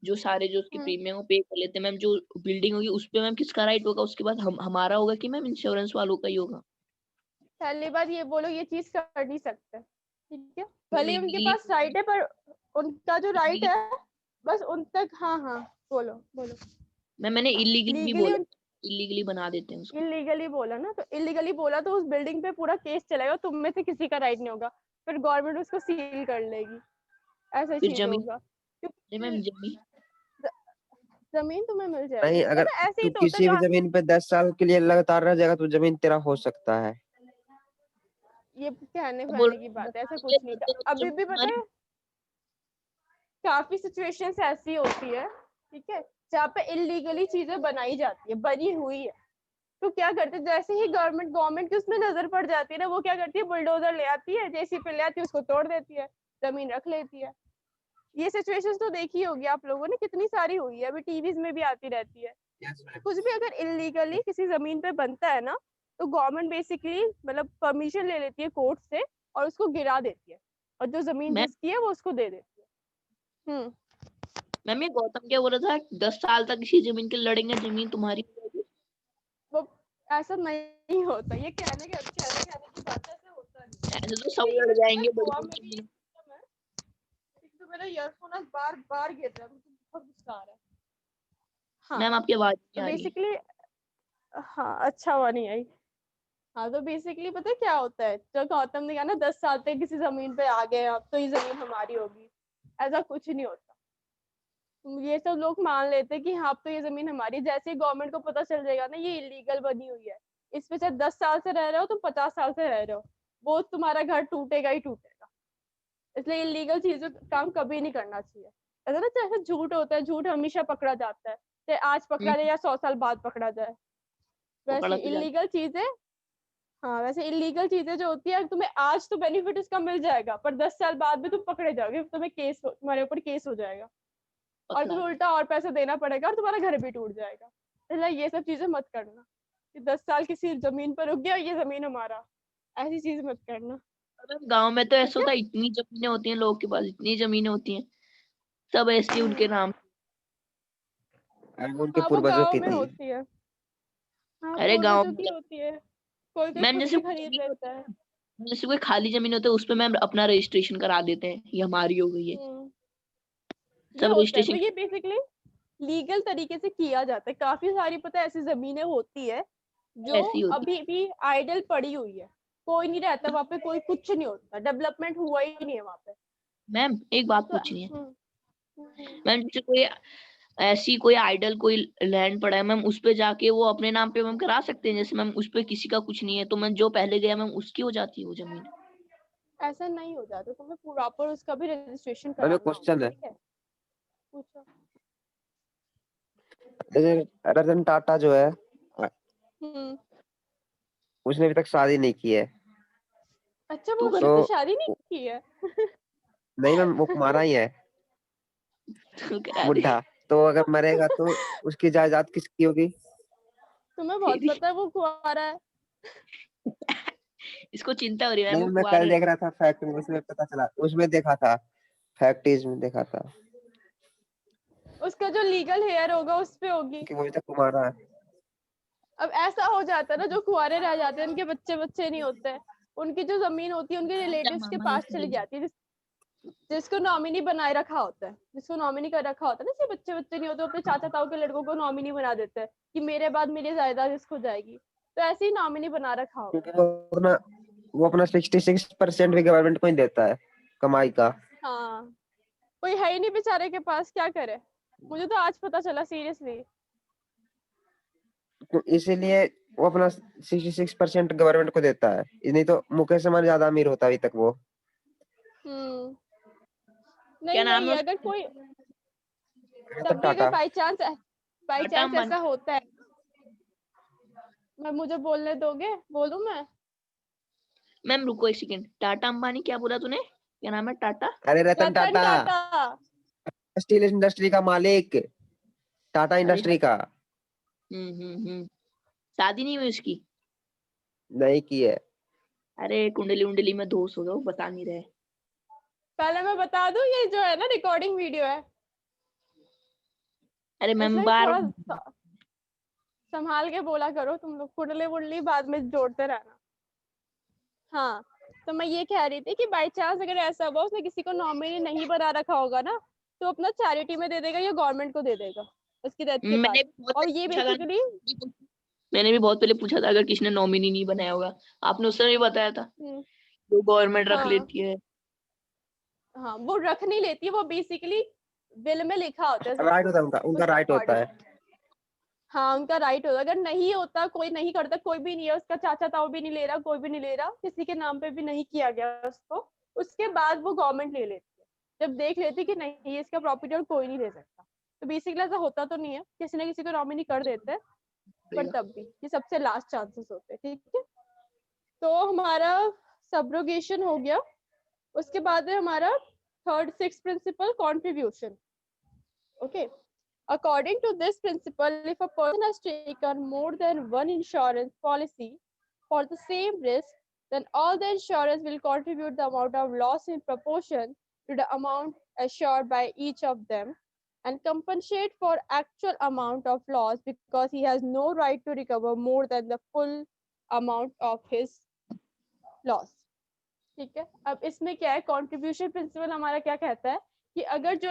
जो सारे जो उसके प्रीमियम वो पे कर लेते हैं मैम, जो बिल्डिंग होगी उस पे मैम किसका राइट होगा उसके बाद? हमारा होगा कि मैम इंश्योरेंस वालों का ही होगा? पहली बात ये बोलो, ये चीज कर नहीं सकते, ठीक है, मैम भले ही उनके इलीगली पास राइट है, पर उनका जो राइट है बस उन तक। हाँ हाँ, बोलो बोलो। मैम मैंने इलीगली भी लीगली बोला, इलीगली बना देते हैं उसको। इलीगली बोला ना, तो इलीगली बोला तो उस बिल्डिंग पे पूरा केस चलेगा, तुम में से किसी का राइट नहीं होगा, फिर गवर्नमेंट उसको सील कर लेगी, ऐसा फिर चीज जमीन, होगा, मैम क्योंकि जमीन, जमीन तुम्हें मिल नहीं, जाएगी, अगर पता है, ऐसे ही तू तो होता है किसी भी जमीन पे 10 साल के लिए लगातार रह जाएगा तो जमीन तेरा हो सकता है। ये कहने अब बोल कहने की बात है, ऐसा कुछ नहीं था, तो अभी जमीन भी पता हमारी। है काफी सिचुएशंस ऐसी होती है, ठीक है, जहाँ पे इलीगली चीजें बनाई जाती है, बनी हुई है, तो क्या करते हैं, जैसे ही गवर्नमेंट की उसमें नजर पड़ जाती है ना, वो क्या करती है, बुलडोजर ले आती है, जेसीबी ले आती है, उसको तोड़ देती है, जमीन रख लेती है। ये सिचुएशंस तो देखी होगी आप लोगों ने, कितनी सारी हुई है, अभी टीवीज में भी आती रहती है। कुछ भी अगर इलीगली किसी जमीन पे बनता है ना, तो गवर्नमेंट बेसिकली मतलब परमिशन ले लेती है कोर्ट से और उसको गिरा देती है, और जो जमीन मैम जिसकी है वो उसको दे देती है। मैम ये गौतम क्या बोल रहा था, 10 साल तक इसी जमीन के लड़ेंगे, जमीन तुम्हारी हो जाएगी। वो ऐसा नहीं होता, ये कहने की बात है, ऐसा होता नहीं। ऐसे तो सब यही लड़ पता है, जाएंगे बड़ी गोवा बड़ी में भी जमीन। एक सिस्टम है। एक तो मेरा ईयरफोन आज बार बार गिर रहा है, मुझे बहुत गुस्सा आ रहा है। हाँ, मैम आपकी आवाज तो नहीं आ रही है। बेसिकली, हाँ अच्छा हुआ नहीं आई। हाँ, तो बेसिकली पता है क्या होता है, जो गौतम ने कहा ना 10 साल तक किसी जमीन पे आ गए अब तो ये जमीन हमारी होगी, ऐसा कुछ नहीं होता। ये सब लोग मान लेते हैं कि हाँ अब तो ये जमीन हमारी, जैसे ही गवर्नमेंट को पता चल जाएगा ना ये इलीगल बनी हुई है, इस पे चाहे 10 साल से रह रहे हो तुम 50 साल से रह रहे हो, वो तुम्हारा घर टूटेगा ही टूटेगा। इसलिए इलीगल चीजों काम कभी नहीं करना चाहिए। ऐसा ना, जैसे झूठ होता है, झूठ हमेशा पकड़ा जाता है, चाहे आज पकड़ा जाए या 100 साल बाद पकड़ा जाए, पकड़ा वैसे तो जाता। इलीगल चीजें, हाँ वैसे इलीगल चीजें जो होती है, तुम्हें आज तो बेनिफिट उसका मिल जाएगा, पर 10 साल बाद भी तुम पकड़े जाओगे, तुम्हें केस, तुम्हारे ऊपर केस हो जाएगा, और पकड़ा तुम्हें तो। उल्टा और पैसा देना पड़ेगा और तुम्हारा घर भी टूट जाएगा। इसलिए ये सब चीजें मत करना कि 10 साल किसी जमीन पर रुक गया, ये जमीन हमारा, ऐसी चीज मत करना, मैम गांव में तो ठीक ऐसा है। होता है, इतनी जमीनें होती हैं लोगों के पास, इतनी जमीनें होती हैं, सब ऐसी उनके नाम। अब उनके हाँ वो पूर्वजों गाँव की में थी। होती है, हाँ अरे गांव पूर्वजों में की होती है, कोई कोई मैम खुद जैसे भी कोई खरीद जमीन लेता होती है। है, जैसे कोई खाली जमीन होती है उस पे मैम अपना रजिस्ट्रेशन करा देते हैं, ये हमारी हो गई है, हम्म, ये सब होता है, तो रजिस्ट्रेशन ये बेसिकली लीगल तरीके से किया जाता है, काफी सारी पता है ऐसी जमीनें होती है जो ऐसी होती अभी भी आइडल पड़ी हुई है, कोई नहीं रहता है। वहां पे, कोई कुछ नहीं होता, डेवलपमेंट हुआ ही नहीं है वहां पे। मैम एक बात तो पूछनी है हम्म, मैम, जैसे कोई ऐसी कोई आइडल कोई लैंड पड़ा है मैम, उस पे जाके वो अपने नाम पे मैम करा सकते हैं? जैसे मैम उस पे किसी का कुछ नहीं है तो मैम जो पहले गया मैम उसकी हो जाती है वो जमीन। ऐसा नहीं हो जाता, तुम्हें प्रॉपर उसका भी रजिस्ट्रेशन अरे कराना होगा, क्वेश्चन है, ठीक है, पूछो। जैसे रतन टाटा जो है, हम्म, उसने अभी तक शादी नहीं की है। अच्छा, वो तू उसने कर, तो तो शादी नहीं की है। नहीं मैम, वो कुमारा ही है, तू करा दे। बुढ़ा। तो अगर मरेगा तो उसकी जायदाद किसकी होगी? तुम्हें बहुत तेरी, पता है वो कुंवारा है। इसको चिंता हो रही है मैम, नहीं, वो मैं कल कुआरे। देख रहा था फैक्ट में, उसमें पता चला, उसमें देखा था, फैक्ट्रीज में देखा था उसका जो लीगल हेयर होगा उस पे होगी। कि वो अभी तक कुमारा है। अब ऐसा हो जाता है ना, जो कुंवारे रह जाते हैं उनके बच्चे बच्चे नहीं होते हैं, उनकी जो जमीन होती है उनके क्या रिलेटिव्स के मामा पास जैसे चली लग जाती है, जिसको नॉमिनी बनाए रखा होता है, जिसको नॉमिनी कर रखा होता है ना, जिसके बच्चे बच्चे नहीं होते, अपने चाचा ताऊ के लड़कों को नॉमिनी बना देते हैं कि मेरे बाद मेरी जायदाद इसको जाएगी, तो ऐसे ही नॉमिनी बना रखा होगा। क्योंकि वो अपना 66% भी गवर्नमेंट को ही देता है कमाई का। हाँ, कोई है ही नहीं बेचारे के पास, क्या करे, मुझे तो आज पता चला सीरियसली। तो इसीलिए वो अपना 66% गवर्नमेंट को देता है, नहीं तो मुकेश अंबानी ज्यादा अमीर होता अभी तक वो। नहीं नाम नहीं, है अगर कोई रतन तब भी अगर टाटा। By chance Tata Ambani. ऐसा होता है, मैं मुझे बोलने दोगे, बोलूं मैं? मैम रुको एक सेकंड, टाटा अंबानी क्या बोला तूने, क्या नाम है टाटा? अरे रतन रतन टाटा, टाटा। स्टील इंडस्ट्री का मालिक, टाटा अरे इंडस्ट्री का। शादी नहीं हुई उसकी? नहीं की है। अरे कुंडली उंडली में दोष होगा, वो बता नहीं रहे। पहले मैं बता दूं, ये जो है ना रिकॉर्डिंग वीडियो है, अरे मैम इसलिए बार थोड़ा संभाल के बोला करो तुम लोग, कुंडली वुंडली बाद में जोड़ते रहना। हाँ, तो मैं ये कह रही थी कि बाई चांस अगर ऐसा हुआ उसने किसी को नॉमिनी नहीं बना रखा होगा ना, तो अपना चैरिटी में दे देगा या गवर्नमेंट को दे देगा उसकी डेथ के बाद। मैंने भी बहुत और पहले ये पूछा था, बेसिकली मैंने भी बहुत पहले पूछा था अगर किसी ने नॉमिनी नहीं बनाया होगा, आपने उस समय भी बताया था जो गवर्नमेंट रख हाँ लेती है। हाँ, वो रख नहीं लेती, वो बेसिकली विल में लिखा होता है सब राइट कुछ होता है उनका, उनका उसके राइट होता अकॉर्डिंग। है। हाँ, उनका राइट होता, अगर नहीं होता, कोई नहीं करता, कोई भी नहीं है, उसका चाचा ताऊ भी नहीं ले रहा, कोई भी नहीं ले रहा, किसी के नाम पे भी नहीं किया गया उसको, उसके बाद वो गवर्नमेंट ले लेती है, जब देख लेती कि नहीं ये इसका प्रॉपर्टी और कोई नहीं ले सकता। तो बेसिकली ऐसा होता तो नहीं है, किसी न किसी को नॉमिनी कर देते हैं, पर तब भी ये सबसे लास्ट चांसेस होते हैं। ठीक है, तो हमारा सब्रोगेशन हो गया। उसके बाद है हमारा third six principle, contribution. Okay, according to this principle, if a person has taken more than one insurance policy for the same risk, then all the insurers will contribute the amount of loss in proportion to the amount assured by each of them and compensate for actual amount of loss, because he has no right to recover more than the full amount of his loss. ठीक है, अब इसमें क्या है, कंट्रीब्यूशन प्रिंसिपल हमारा क्या कहता है कि अगर जो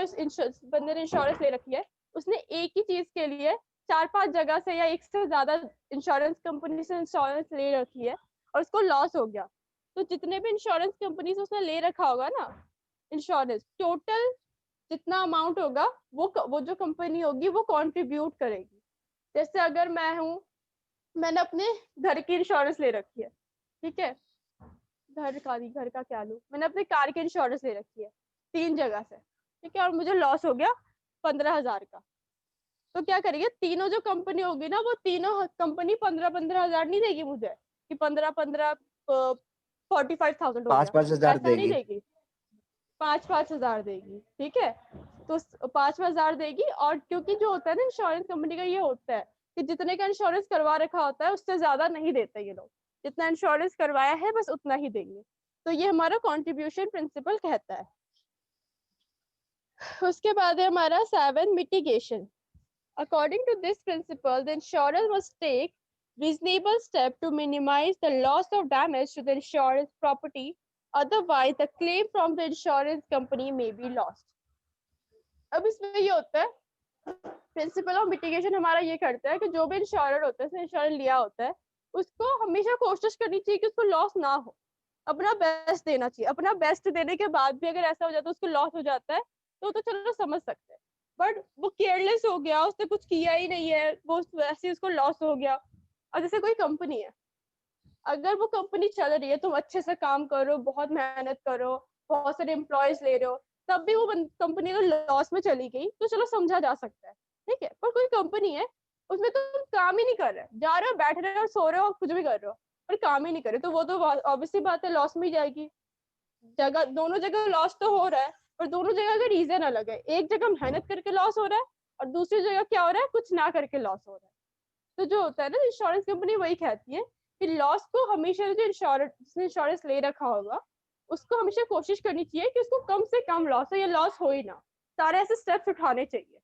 बंदे ने इंश्योरेंस ले रखी है, उसने एक ही चीज के लिए 4-5 जगह से या एक से ज्यादा इंश्योरेंस कंपनी से इंश्योरेंस ले रखी है और उसको लॉस हो गया, तो जितने भी इंश्योरेंस कंपनी से उसने ले रखा होगा ना इंश्योरेंस, टोटल जितना अमाउंट होगा वो जो कंपनी होगी वो कंट्रीब्यूट करेगी। जैसे अगर मैं हूँ, मैंने अपने घर की इंश्योरेंस ले रखी है, ठीक है, घर का क्या लूं, मैंने अपनी कार की इंश्योरेंस ले रखी है 3 जगह से, ठीक है, और मुझे लॉस हो गया 15,000 का, तो क्या करेंगे, तीनों जो कंपनी होगी ना, वो तीनों कंपनी 15,000 नहीं देगी मुझे कि 15 45,000 हो पाँच गया, पाँच हजार ऐसा नहीं देगी। देगी, 5,000 देगी। ठीक है, तो 5,000 देगी, और क्योंकि जो होता है ना इंश्योरेंस कंपनी का, ये होता है कि जितने का इंश्योरेंस करवा रखा होता है उससे ज्यादा नहीं देते ये लोग, जितना इंश्योरेंस करवाया है बस उतना ही देंगे। तो ये हमारा कंट्रीब्यूशन प्रिंसिपल कहता है। उसके बाद है हमारा 7 mitigation. According to this principle, the insurer must take reasonable step to minimize the loss of damage to the insurance property, otherwise the claim from the insurance company may be lost. अब इसमें ये होता है, प्रिंसिपल ऑफ मिटिगेशन हमारा ये करता है कि जो भी इंश्योरर होता है, उसने इंश्योरेंस लिया होता है, उसको हमेशा कोशिश करनी चाहिए कि उसको लॉस ना हो, अपना बेस्ट देना चाहिए। अपना बेस्ट देने के बाद भी अगर ऐसा हो जाता है उसको लॉस हो जाता है, तो चलो समझ सकते हैं, बट वो केयरलेस हो गया, उसने कुछ किया ही नहीं है, वो वैसे ही उसको लॉस हो गया। और जैसे कोई कंपनी है, अगर वो कंपनी चल रही है, तुम अच्छे से काम करो, बहुत मेहनत करो, बहुत सारे एम्प्लॉयज ले रहे हो, तब भी वो कंपनी अगर लॉस में चली गई तो चलो समझा जा सकता है, ठीक है, पर कोई कंपनी है उसमें तुम काम ही नहीं कर रहे, जा रहे हो, बैठ रहे हो, सो रहे हो, कुछ भी कर रहे हो, पर काम ही नहीं कर रहे, तो वो तो ऑब्वियसली बात है, लॉस में ही जाएगी। जगह दोनों जगह लॉस तो हो रहा है, पर दोनों जगह का रीजन अलग है, एक जगह मेहनत करके लॉस हो रहा है और दूसरी जगह क्या हो रहा है, कुछ ना करके लॉस हो रहा है। तो जो होता है ना, इंश्योरेंस कंपनी वही कहती है कि लॉस को हमेशा, जो जिसने इंश्योरेंस ले रखा होगा, उसको हमेशा कोशिश करनी चाहिए कि उसको कम से कम लॉस हो या लॉस हो ही ना, सारे ऐसे स्टेप्स उठाने चाहिए।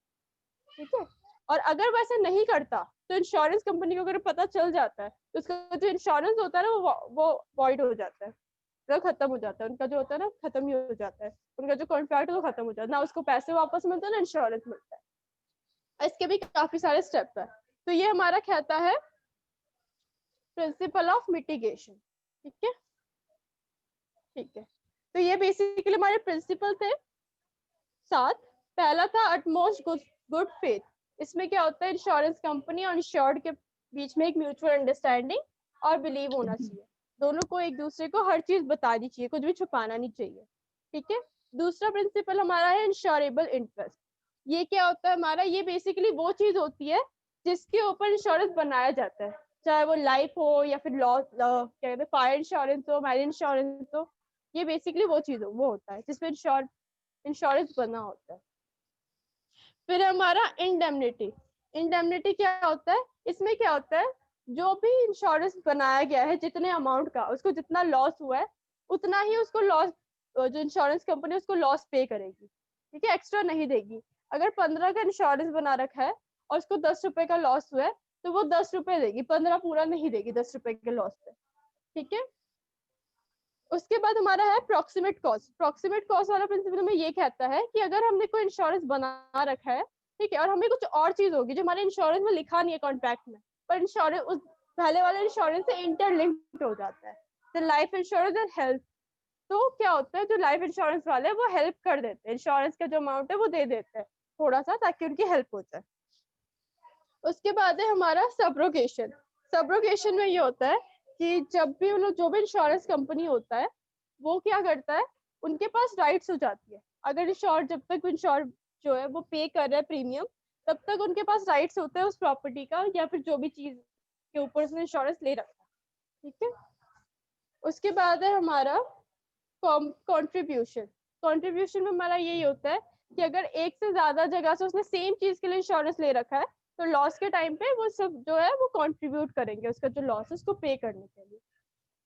ठीक है, और अगर वो ऐसा नहीं करता तो इंश्योरेंस कंपनी को अगर पता चल जाता है तो उसका जो इंश्योरेंस होता है ना वो वॉइड हो जाता है, मतलब खत्म हो जाता है, उनका जो होता है ना खत्म ही हो जाता है, उनका जो कॉन्ट्रैक्ट है वो खत्म हो जाता है, ना उसको पैसे वापस मिलते हैं ना इंश्योरेंस मिलता है। इसके भी काफी सारे स्टेप है। तो ये हमारा कहता है प्रिंसिपल ऑफ मिटिगेशन। ठीक है, ठीक है, तो ये बेसिकली हमारे प्रिंसिपल थे 7। पहला था अटमोस्ट गुड फेथ। इसमें क्या होता है, इंश्योरेंस कंपनी और इंश्योर्ड के बीच में एक म्यूचुअल अंडरस्टैंडिंग और बिलीव होना चाहिए, दोनों को एक दूसरे को हर चीज बतानी चाहिए, कुछ भी छुपाना नहीं चाहिए। ठीक है। दूसरा प्रिंसिपल हमारा है इंश्योरेबल इंटरेस्ट। ये क्या होता है हमारा, ये बेसिकली वो चीज होती है जिसके ऊपर इंश्योरेंस बनाया जाता है, चाहे वो लाइफ हो या फिर लॉस, क्या कहते हैं, फायर इंश्योरेंस हो, मैरिज इंश्योरेंस हो, ये बेसिकली वो चीज वो होता है जिसपे इंश्योरेंस बना होता है। फिर हमारा इंडेमनिटी। इंडेमनिटी क्या होता है, इसमें क्या होता है, जो भी इंश्योरेंस बनाया गया है जितने अमाउंट का, उसको जितना लॉस हुआ है उतना ही उसको लॉस, जो इंश्योरेंस कंपनी उसको लॉस पे करेगी, ठीक है, एक्स्ट्रा नहीं देगी। अगर 15 का इंश्योरेंस बना रखा है और उसको 10 रुपए का लॉस हुआ है तो वो 10 रुपए देगी, 15 पूरा नहीं देगी 10 रुपए के लॉस पे, ठीक है। उसके बाद हमारा है प्रॉक्सिमेट कॉस्ट। प्रॉक्सिमेट कॉस्ट वाला प्रिंसिपल में ये कहता है कि अगर हमने कोई इंश्योरेंस बना रखा है, ठीक है, और हमें कुछ और चीज होगी जो हमारे इंश्योरेंस में लिखा नहीं है कॉन्ट्रैक्ट में, पर इंश्योरेंस उस पहले वाले इंश्योरेंस से इंटरलिंक्ड हो जाता है, तो लाइफ इंश्योरेंस एंड हेल्थ। तो क्या होता है, जो लाइफ इंश्योरेंस वाले हैं वो हेल्प कर देते हैं, इंश्योरेंस का जो अमाउंट है वो दे देते हैं थोड़ा सा, ताकि उनकी हेल्प हो जाए। उसके बाद है हमारा सब्रोगेशन। सब्रोगेशन में ये होता है कि जब भी उन जो भी इंश्योरेंस कंपनी होता है वो क्या करता है, उनके पास राइट्स हो जाती है, अगर इंश्योर जब तक इंश्योर जो है वो पे कर रहा है प्रीमियम, तब तक उनके पास राइट्स होते हैं उस प्रॉपर्टी का या फिर जो भी चीज के ऊपर उसने इंश्योरेंस ले रखा है, ठीक है। उसके बाद है हमारा कंट्रीब्यूशन। कंट्रीब्यूशन में हमारा यही होता है कि अगर एक से ज्यादा जगह से उसने सेम चीज के लिए इंश्योरेंस ले रखा है तो लॉस के टाइम पे वो सब जो है वो कंट्रीब्यूट करेंगे उसका जो लॉस है उसको पे करने के लिए।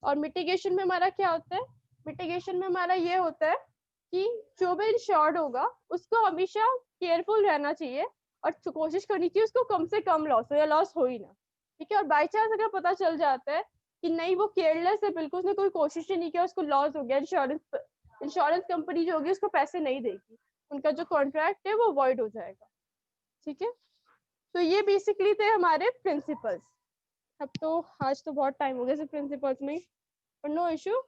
और मिटिगेशन में हमारा क्या होता है, मिटिगेशन में हमारा ये होता है कि जो भी इंश्योर्ड होगा उसको हमेशा केयरफुल रहना चाहिए और कोशिश करनी चाहिए उसको कम से कम लॉस हो या लॉस हो ही ना, ठीक है। और बाई चांस अगर पता चल जाता है कि नहीं वो केयरलेस है, बिल्कुल उसने कोई कोशिश ही नहीं किया, उसको लॉस हो गया, इंश्योरेंस कंपनी जो होगी उसको पैसे नहीं देगी, उनका जो कॉन्ट्रैक्ट है वो वॉइड हो जाएगा, ठीक है। तो ये बेसिकली थे हमारे प्रिंसिपल्स। अब तो आज तो बहुत टाइम हो गया सिर्फ प्रिंसिपल्स में, पर नो इशू।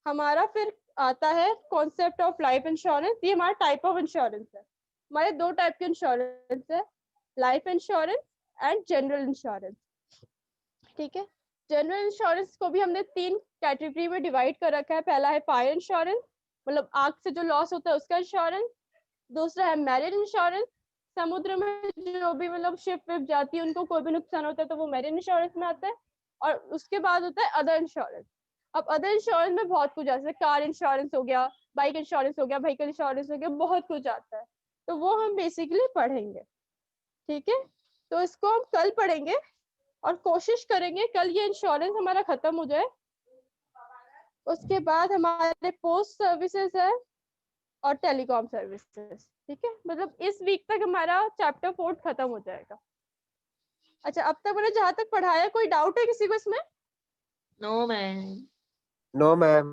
हमारा फिर आता है कॉन्सेप्ट ऑफ लाइफ इंश्योरेंस। ये हमारा टाइप ऑफ इंश्योरेंस है। हमारे दो टाइप के इंश्योरेंस है, life insurance and general insurance, ठीक है। जनरल इंश्योरेंस को भी हमने 3 कैटेगरी में डिवाइड कर रखा है। पहला है फायर इंश्योरेंस, मतलब आग से जो लॉस होता है उसका इंश्योरेंस। दूसरा है मैरिन इंश्योरेंस, समुद्र में जो भी मतलब शिप विप जाती है उनको कोई भी नुकसान होता है तो वो मैरिन इंश्योरेंस में आता है। और उसके बाद होता है अदर इंश्योरेंस। अब अदर इंश्योरेंस में बहुत कुछ, जैसे कार इंश्योरेंस हो गया, बाइक इंश्योरेंस हो गया, व्हीकल इंश्योरेंस हो गया, बहुत कुछ आता है, तो वो हम बेसिकली पढ़ेंगे, ठीक है। तो इसको हम कल पढ़ेंगे और कोशिश करेंगे कल ये इंश्योरेंस हमारा खत्म हो जाए। उसके बाद हमारे पोस्ट सर्विसेज है और टेलीकॉम सर्विसेज, ठीक है। मतलब इस वीक तक हमारा चैप्टर 4 खत्म हो जाएगा। अच्छा, अब तक मैंने जहां तक पढ़ाया कोई डाउट है किसी को इसमें? No ma'am. No ma'am.